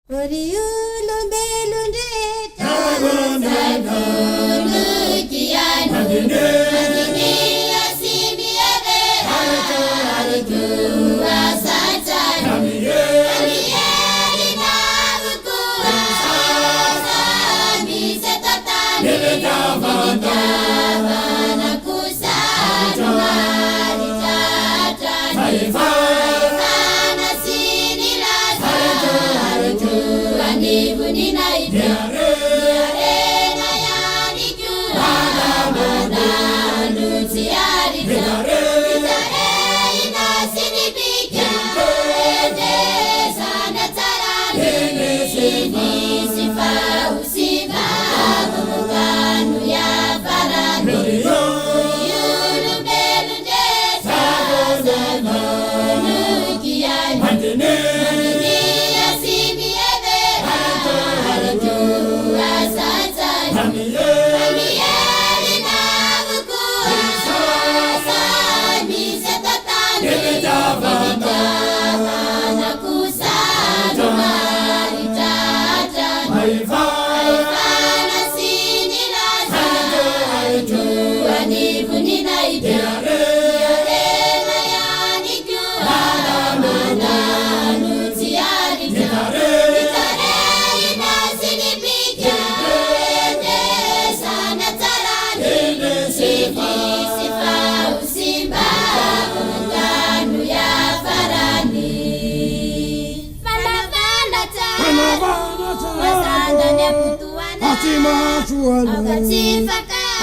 Oriulu belunde tabulu kian madine asimi ade harju asatan amiyeli nabuku asami setatan bana kusan maritatan Bunina ide diarena yani jua mana luciari ditare ina sini bikin sana carane sini sifa usiba bukan ya parane yulu belunde sabana nukian mandine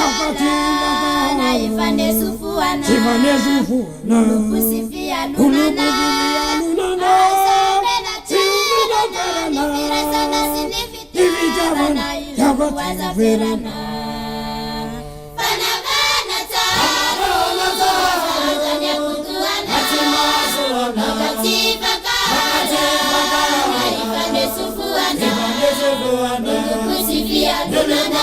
Akati ifande sufuana kusifia lunana asambena nifira sana sinifitana yuwaza verana panavana Tanzania kutuana akati fakana ifande sufuana kusifia lunana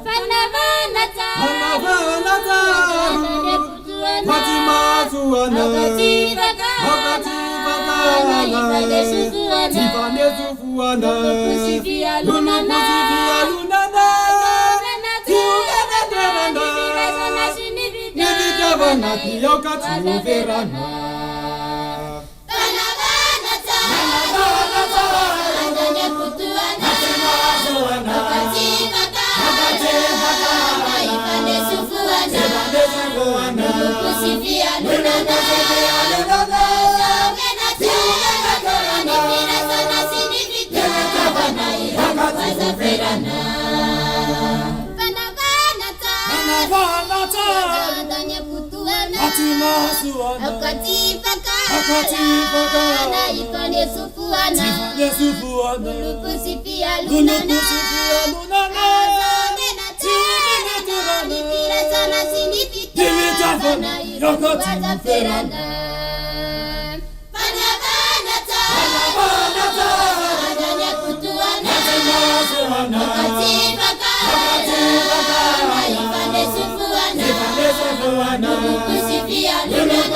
Panavana sufuana Kusifia lunana Nivitavana kiyoka tuverana Andane kutuana Naipande sufuana Kusifia lunana Naipande sufuana Kusifia lunana Kusifia lunana